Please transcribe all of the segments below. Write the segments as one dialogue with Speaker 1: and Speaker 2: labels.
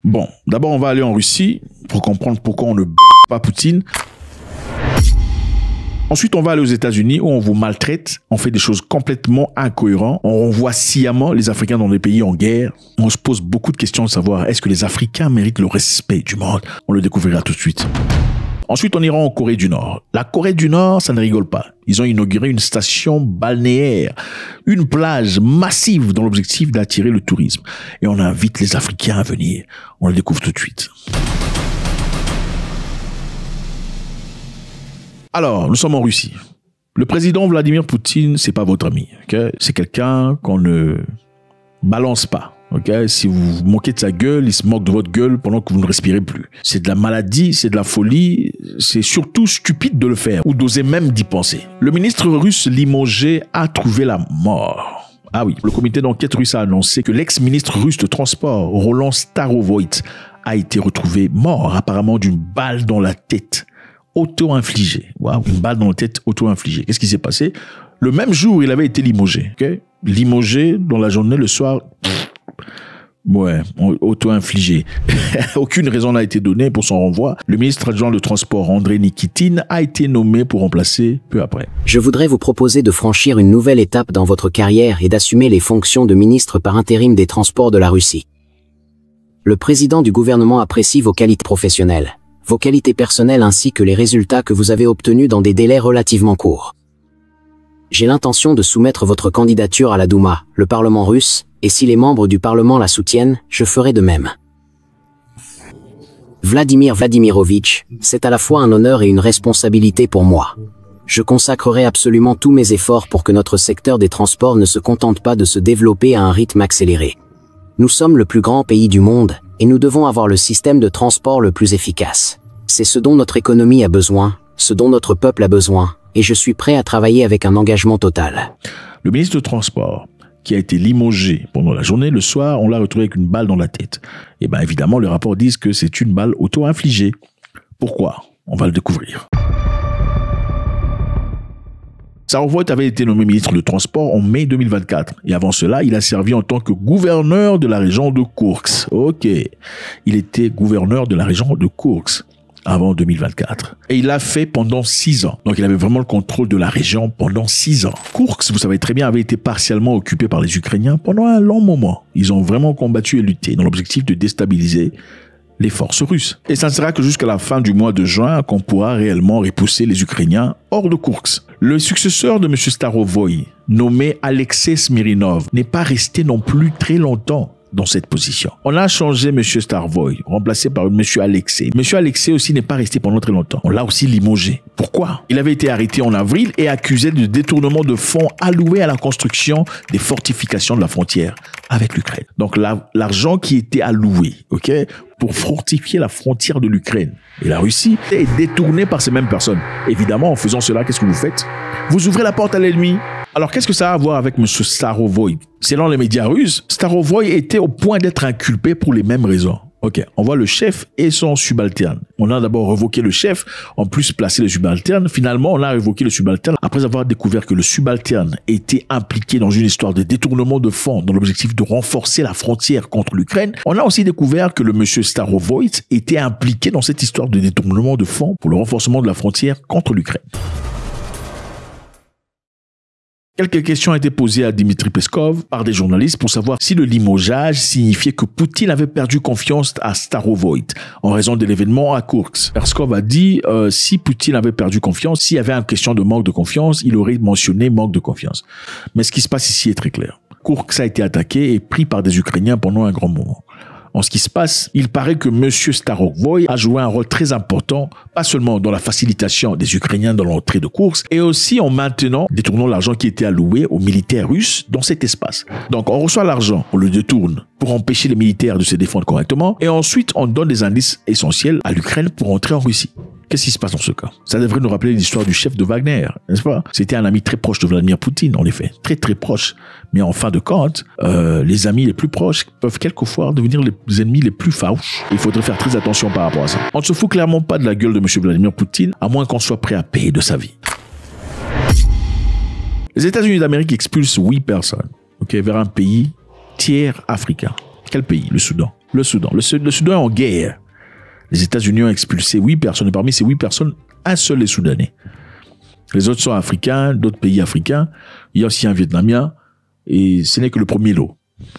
Speaker 1: Bon, d'abord, on va aller en Russie pour comprendre pourquoi on ne pas Poutine. Ensuite, on va aller aux États-Unis où on vous maltraite, on fait des choses complètement incohérentes, on renvoie sciemment les Africains dans des pays en guerre. On se pose beaucoup de questions de savoir est-ce que les Africains méritent le respect du monde. On le découvrira tout de suite. Ensuite, on ira en Corée du Nord. La Corée du Nord, ça ne rigole pas. Ils ont inauguré une station balnéaire, une plage massive dans l'objectif d'attirer le tourisme. Et on invite les Africains à venir. On le découvre tout de suite. Alors, nous sommes en Russie. Le président Vladimir Poutine, c'est pas votre ami. Okay? C'est quelqu'un qu'on ne balance pas. Okay? Si vous vous moquez de sa gueule, il se moque de votre gueule pendant que vous ne respirez plus. C'est de la maladie, c'est de la folie. C'est surtout stupide de le faire ou d'oser même d'y penser. Le ministre russe limogé a trouvé la mort. Ah oui, le comité d'enquête russe a annoncé que l'ex-ministre russe de transport, Roland Starovoyt, a été retrouvé mort, apparemment d'une balle dans la tête. Auto-infligé. Waouh, une balle dans la tête auto-infligée. Qu'est-ce qui s'est passé? Le même jour, il avait été limogé. Okay? Limogé dans la journée, le soir, ouais, auto-infligé. Aucune raison n'a été donnée pour son renvoi. Le ministre adjoint de transport, André Nikitine, a été nommé pour remplacer peu après.
Speaker 2: Je voudrais vous proposer de franchir une nouvelle étape dans votre carrière et d'assumer les fonctions de ministre par intérim des Transports de la Russie. Le président du gouvernement apprécie vos qualités professionnelles, vos qualités personnelles ainsi que les résultats que vous avez obtenus dans des délais relativement courts. J'ai l'intention de soumettre votre candidature à la Douma, le Parlement russe, et si les membres du Parlement la soutiennent, je ferai de même. Vladimir Vladimirovitch, c'est à la fois un honneur et une responsabilité pour moi. Je consacrerai absolument tous mes efforts pour que notre secteur des transports ne se contente pas de se développer à un rythme accéléré. Nous sommes le plus grand pays du monde, et nous devons avoir le système de transport le plus efficace. C'est ce dont notre économie a besoin, ce dont notre peuple a besoin, et je suis prêt à travailler avec un engagement total.
Speaker 1: Le ministre de Transport, qui a été limogé pendant la journée, le soir, on l'a retrouvé avec une balle dans la tête. Et bien évidemment, les rapports disent que c'est une balle auto-infligée. Pourquoi? On va le découvrir. Starovoyt avait été nommé ministre de Transport en mai 2024. Et avant cela, il a servi en tant que gouverneur de la région de Koursk. Ok. Il était gouverneur de la région de Koursk avant 2024. Et il l'a fait pendant 6 ans. Donc il avait vraiment le contrôle de la région pendant 6 ans. Koursk, vous savez très bien, avait été partiellement occupé par les Ukrainiens pendant un long moment. Ils ont vraiment combattu et lutté dans l'objectif de déstabiliser les forces russes. Et ça ne sera que jusqu'à la fin du mois de juin qu'on pourra réellement repousser les Ukrainiens hors de Koursk. Le successeur de M. Starovoyt, nommé Alexei Smirinov, n'est pas resté non plus très longtemps dans cette position. On a changé M. Starovoyt, remplacé par M. Alexei. M. Alexei aussi n'est pas resté pendant très longtemps. On l'a aussi limogé. Pourquoi? Il avait été arrêté en avril et accusé de détournement de fonds alloués à la construction des fortifications de la frontière avec l'Ukraine. Donc l'argent qui était alloué, ok, pour fortifier la frontière de l'Ukraine et la Russie est détourné par ces mêmes personnes. Évidemment, en faisant cela, qu'est-ce que vous faites? Vous ouvrez la porte à l'ennemi. Alors, qu'est-ce que ça a à voir avec M. Starovoyt? Selon les médias russes, Starovoyt était au point d'être inculpé pour les mêmes raisons. Ok, on voit le chef et son subalterne. On a d'abord révoqué le chef, en plus placé le subalterne. Finalement, on a révoqué le subalterne après avoir découvert que le subalterne était impliqué dans une histoire de détournement de fonds dans l'objectif de renforcer la frontière contre l'Ukraine. On a aussi découvert que le monsieur Starovoyt était impliqué dans cette histoire de détournement de fonds pour le renforcement de la frontière contre l'Ukraine. Quelques questions ont été posées à Dmitri Peskov par des journalistes pour savoir si le limogeage signifiait que Poutine avait perdu confiance à Starovoyt en raison de l'événement à Koursk. Peskov a dit si Poutine avait perdu confiance, s'il y avait une question de manque de confiance, il aurait mentionné manque de confiance. Mais ce qui se passe ici est très clair. Koursk a été attaqué et pris par des Ukrainiens pendant un grand moment. En ce qui se passe, il paraît que M. Starovoyt a joué un rôle très important, pas seulement dans la facilitation des Ukrainiens dans l'entrée de Koursk, et aussi en détournant l'argent qui était alloué aux militaires russes dans cet espace. Donc on reçoit l'argent, on le détourne pour empêcher les militaires de se défendre correctement, et ensuite on donne des indices essentiels à l'Ukraine pour entrer en Russie. Qu'est-ce qui se passe dans ce cas? Ça devrait nous rappeler l'histoire du chef de Wagner, n'est-ce pas? C'était un ami très proche de Vladimir Poutine, en effet. Très, très proche. Mais en fin de compte, les amis les plus proches peuvent quelquefois devenir les ennemis les plus farouches. Il faudrait faire très attention par rapport à ça. On ne se fout clairement pas de la gueule de M. Vladimir Poutine, à moins qu'on soit prêt à payer de sa vie. Les États-Unis d'Amérique expulsent 8 personnes, ok, vers un pays tiers africain. Quel pays? Le Soudan. Le Soudan. Le Soudan est en guerre. Les États-Unis ont expulsé 8 personnes. Et parmi ces 8 personnes, un seul est soudanais. Les autres sont africains, d'autres pays africains. Il y a aussi un Vietnamien. Et ce n'est que le premier lot.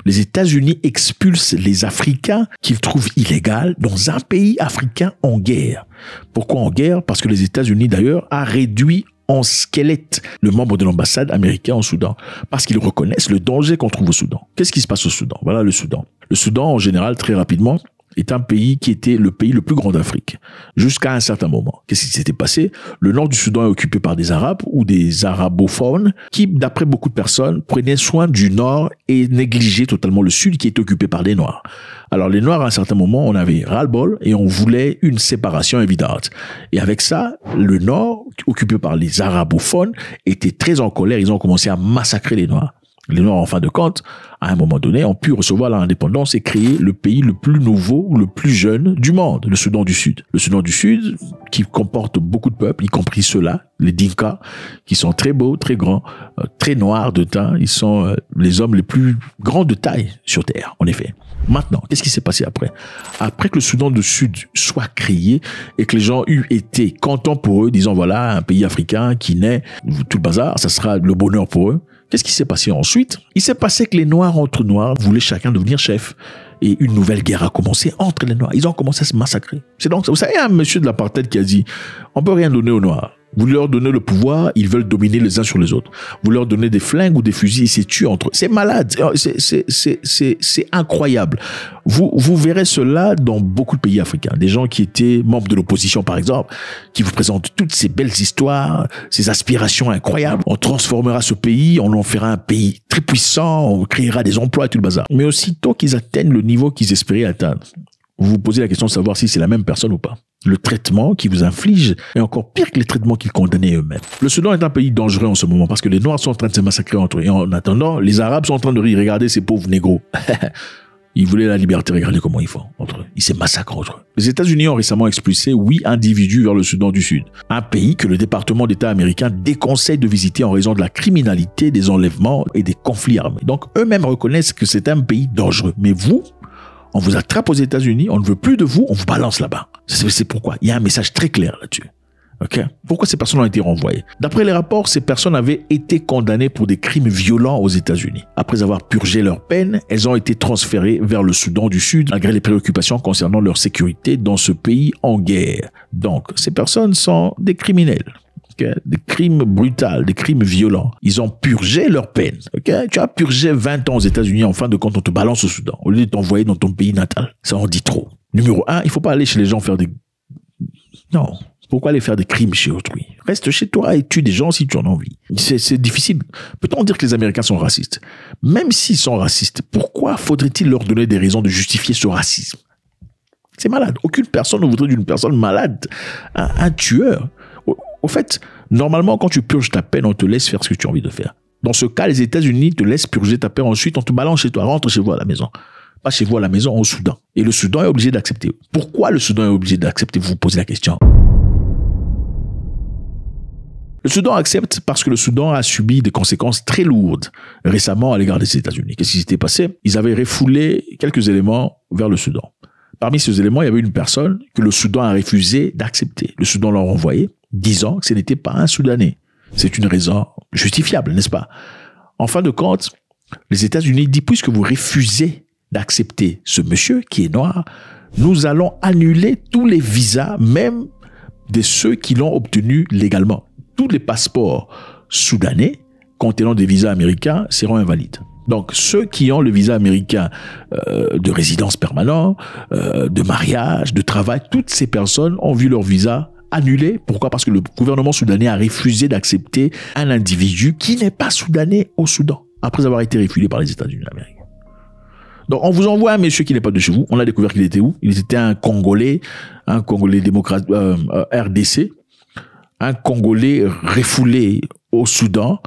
Speaker 1: Les États-Unis expulsent les Africains qu'ils trouvent illégaux dans un pays africain en guerre. Pourquoi en guerre? Parce que les États-Unis, d'ailleurs, a réduit en squelette le membre de l'ambassade américaine au Soudan. Parce qu'ils reconnaissent le danger qu'on trouve au Soudan. Qu'est-ce qui se passe au Soudan? Voilà le Soudan. Le Soudan, en général, très rapidement, est un pays qui était le pays le plus grand d'Afrique. Jusqu'à un certain moment. Qu'est-ce qui s'était passé? Le nord du Soudan est occupé par des Arabes ou des arabophones qui, d'après beaucoup de personnes, prenaient soin du nord et négligeaient totalement le sud qui est occupé par des Noirs. Alors les Noirs, à un certain moment, on avait ras-le-bol et on voulait une séparation évidente. Et avec ça, le nord, occupé par les arabophones, était très en colère. Ils ont commencé à massacrer les Noirs. Les Noirs, en fin de compte, à un moment donné, ont pu recevoir leur indépendance et créer le pays le plus nouveau, le plus jeune du monde, le Soudan du Sud. Le Soudan du Sud, qui comporte beaucoup de peuples, y compris ceux-là, les Dinka, qui sont très beaux, très grands, très noirs de teint. Ils sont les hommes les plus grands de taille sur Terre, en effet. Maintenant, qu'est-ce qui s'est passé après? Après que le Soudan du Sud soit créé et que les gens eut été contents pour eux, disant voilà, un pays africain qui naît, tout le bazar, ça sera le bonheur pour eux. Qu'est-ce qui s'est passé ensuite? Il s'est passé que les Noirs entre Noirs voulaient chacun devenir chef. Et une nouvelle guerre a commencé entre les Noirs. Ils ont commencé à se massacrer. C'est donc, vous savez, un monsieur de l'apartheid qui a dit, on peut rien donner aux Noirs. Vous leur donnez le pouvoir, ils veulent dominer les uns sur les autres. Vous leur donnez des flingues ou des fusils, ils se tuent entre eux. C'est malade. C'est incroyable. Vous verrez cela dans beaucoup de pays africains. Des gens qui étaient membres de l'opposition, par exemple, qui vous présentent toutes ces belles histoires, ces aspirations incroyables. On transformera ce pays, on en fera un pays très puissant, on créera des emplois et tout le bazar. Mais aussitôt qu'ils atteignent le niveau qu'ils espéraient atteindre, vous vous posez la question de savoir si c'est la même personne ou pas. Le traitement qu'ils vous infligent est encore pire que les traitements qu'ils condamnaient eux-mêmes. Le Soudan est un pays dangereux en ce moment parce que les Noirs sont en train de se massacrer entre eux. Et en attendant, les Arabes sont en train de rire. Regardez ces pauvres négros. Ils voulaient la liberté. Regardez comment ils font entre eux. Ils se massacrent entre eux. Les États-Unis ont récemment expulsé 8 individus vers le Soudan du Sud. Un pays que le département d'État américain déconseille de visiter en raison de la criminalité, des enlèvements et des conflits armés. Donc eux-mêmes reconnaissent que c'est un pays dangereux. Mais vous, on vous attrape aux États-Unis, on ne veut plus de vous, on vous balance là-bas. C'est pourquoi. Il y a un message très clair là-dessus. Okay? Pourquoi ces personnes ont été renvoyées? D'après les rapports, ces personnes avaient été condamnées pour des crimes violents aux États-Unis. Après avoir purgé leur peine, elles ont été transférées vers le Soudan du Sud, malgré les préoccupations concernant leur sécurité dans ce pays en guerre. Donc, ces personnes sont des criminels. Okay? Des crimes brutaux, des crimes violents. Ils ont purgé leur peine. Okay? Tu as purgé 20 ans aux États-Unis, en fin de compte, on te balance au Soudan, au lieu de t'envoyer dans ton pays natal. Ça en dit trop. Numéro 1, il faut pas aller chez les gens faire des... Non. Pourquoi aller faire des crimes chez autrui? Reste chez toi et tue des gens si tu en as envie. C'est difficile. Peut-on dire que les Américains sont racistes? Même s'ils sont racistes, pourquoi faudrait-il leur donner des raisons de justifier ce racisme? C'est malade. Aucune personne ne voudrait d'une personne malade. Un tueur. Au fait, normalement, quand tu purges ta peine, on te laisse faire ce que tu as envie de faire. Dans ce cas, les États-Unis te laissent purger ta peine. Ensuite, on te balance chez toi. Rentre chez vous à la maison. Pas chez vous à la maison, au Soudan. Et le Soudan est obligé d'accepter. Pourquoi le Soudan est obligé d'accepter? Vous vous posez la question. Le Soudan accepte parce que le Soudan a subi des conséquences très lourdes récemment à l'égard des États-Unis. Qu'est-ce qui s'était passé? Ils avaient refoulé quelques éléments vers le Soudan. Parmi ces éléments, il y avait une personne que le Soudan a refusé d'accepter. Le Soudan l'a renvoyé, disant que ce n'était pas un Soudanais. C'est une raison justifiable, n'est-ce pas? En fin de compte, les États-Unis disent, puisque vous refusez d'accepter ce monsieur qui est noir, nous allons annuler tous les visas, même de ceux qui l'ont obtenu légalement. Tous les passeports soudanais contenant des visas américains seront invalides. Donc, ceux qui ont le visa américain de résidence permanente, de mariage, de travail, toutes ces personnes ont vu leur visa annulé. Pourquoi? Parce que le gouvernement soudanais a refusé d'accepter un individu qui n'est pas soudanais au Soudan, après avoir été refusé par les États-Unis d'Amérique. Donc, on vous envoie un monsieur qui n'est pas de chez vous. On a découvert qu'il était où? Il était un Congolais démocrate, RDC, un Congolais refoulé au Soudan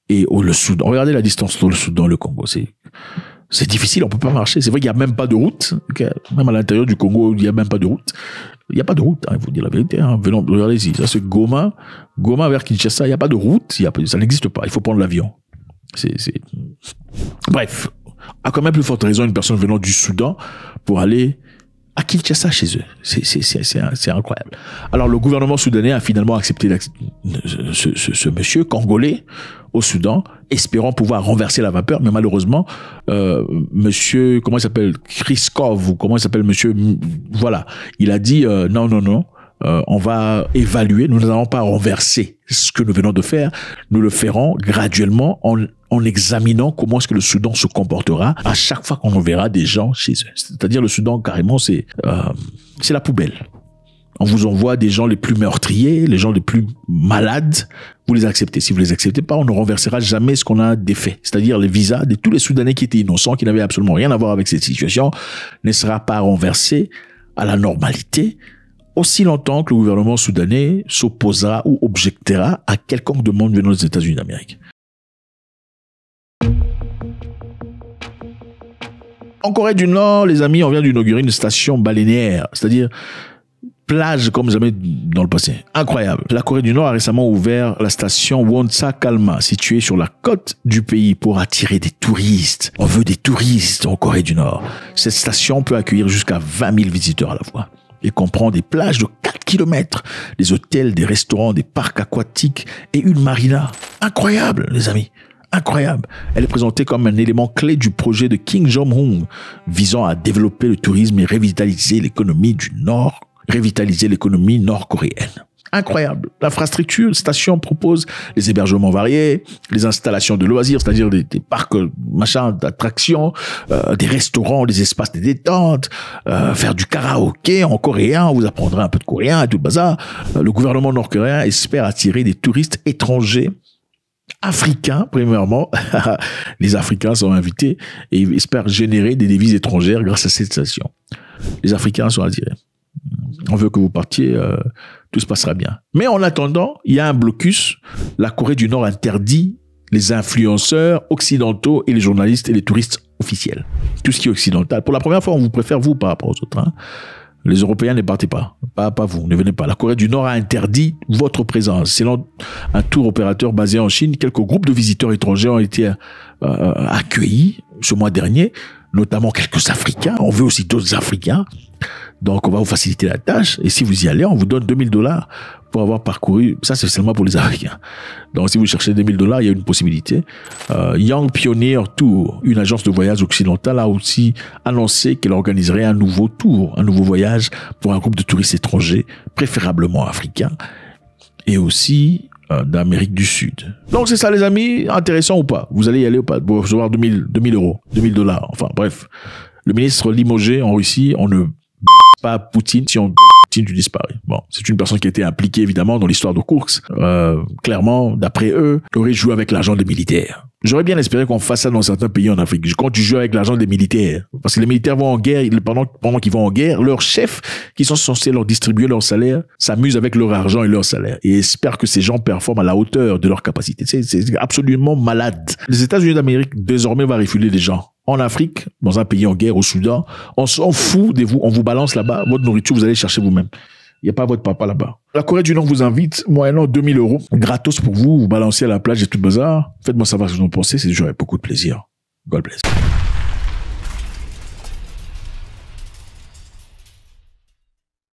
Speaker 1: et le Soudan. Regardez la distance entre le Soudan et le Congo. C'est difficile, on peut pas marcher. C'est vrai qu'il y a même pas de route. Okay? Même à l'intérieur du Congo, il y a même pas de route. Il y a pas de route, hein, il faut dire la vérité. Hein. Venons, regardez ici. Ça, c'est Goma. Goma vers Kinshasa, il y a pas de route. Ça n'existe pas. Il faut prendre l'avion. Bref. À quand même plus forte raison une personne venant du Soudan pour aller à Kinshasa chez eux. C'est incroyable. Alors le gouvernement soudanais a finalement accepté ce monsieur congolais au Soudan, espérant pouvoir renverser la vapeur, mais malheureusement, monsieur, comment il s'appelle, Kriskov, ou comment il s'appelle, monsieur, voilà, il a dit non, on va évaluer, nous n'allons pas renverser ce que nous venons de faire, nous le ferons graduellement en examinant comment est-ce que le Soudan se comportera à chaque fois qu'on enverra des gens chez eux. C'est-à-dire le Soudan, carrément, c'est la poubelle. On vous envoie des gens les plus meurtriers, les gens les plus malades, vous les acceptez. Si vous les acceptez pas, on ne renversera jamais ce qu'on a défait. C'est-à-dire les visas de tous les Soudanais qui étaient innocents, qui n'avaient absolument rien à voir avec cette situation, ne sera pas renversé à la normalité aussi longtemps que le gouvernement soudanais s'opposera ou objectera à quelconque demande venant des États-Unis d'Amérique. En Corée du Nord, les amis, on vient d'inaugurer une station balnéaire, c'est-à-dire plage comme jamais dans le passé. Incroyable. La Corée du Nord a récemment ouvert la station Wonsa Kalma, située sur la côte du pays pour attirer des touristes. On veut des touristes en Corée du Nord. Cette station peut accueillir jusqu'à 20 000 visiteurs à la fois et comprend des plages de 4 km, des hôtels, des restaurants, des parcs aquatiques et une marina. Incroyable, les amis. Incroyable. Elle est présentée comme un élément clé du projet de Kim Jong-un visant à développer le tourisme et revitaliser l'économie nord-coréenne. Incroyable. L'infrastructure, station propose les hébergements variés, les installations de loisirs, c'est-à-dire des parcs, d'attractions, des restaurants, des espaces de détente, faire du karaoké en coréen, on vous apprendra un peu de coréen et tout le bazar. Le gouvernement nord-coréen espère attirer des touristes étrangers africains, premièrement. Les Africains sont invités et ils espèrent générer des devises étrangères grâce à cette station. Les Africains sont attirés. On veut que vous partiez, tout se passera bien. Mais en attendant, il y a un blocus. La Corée du Nord interdit les influenceurs occidentaux et les journalistes et les touristes officiels. Tout ce qui est occidental. Pour la première fois, on vous préfère vous par rapport aux autres. Hein. Les Européens ne partez pas. Pas vous, ne venez pas. La Corée du Nord a interdit votre présence. Selon un tour opérateur basé en Chine, quelques groupes de visiteurs étrangers ont été accueillis ce mois dernier, notamment quelques Africains. On veut aussi d'autres Africains. Donc, on va vous faciliter la tâche. Et si vous y allez, on vous donne $2000 pour avoir parcouru. Ça, c'est seulement pour les Africains. Donc, si vous cherchez $2000, il y a une possibilité. Young Pioneer Tour, une agence de voyage occidentale, a aussi annoncé qu'elle organiserait un nouveau tour, un nouveau voyage pour un groupe de touristes étrangers, préférablement africains, et aussi d'Amérique du Sud. Donc, c'est ça, les amis. Intéressant ou pas? Vous allez y aller ou pas? Pour recevoir $2000, enfin, bref. Le ministre limogé en Russie, on ne pas Poutine, si on Poutine, tu disparais. Bon, c'est une personne qui a été impliquée évidemment dans l'histoire de Kursk. Clairement, d'après eux, aurait joué avec l'argent des militaires. J'aurais bien espéré qu'on fasse ça dans certains pays en Afrique. Quand tu joues avec l'argent des militaires, parce que les militaires vont en guerre, pendant qu'ils vont en guerre, leurs chefs, qui sont censés leur distribuer leur salaire, s'amusent avec leur argent et leur salaire et espèrent que ces gens performent à la hauteur de leur capacité. C'est absolument malade. Les États-Unis d'Amérique désormais vont refiler des gens. En Afrique, dans un pays en guerre, au Soudan, on s'en fout de vous, on vous balance là-bas, votre nourriture, vous allez chercher vous-même. Il n'y a pas votre papa là-bas. La Corée du Nord vous invite, moyennant $2000, gratos pour vous, vous balancez à la plage et tout le bazar. Faites-moi savoir ce que vous en pensez, j'aurai beaucoup de plaisir. God bless.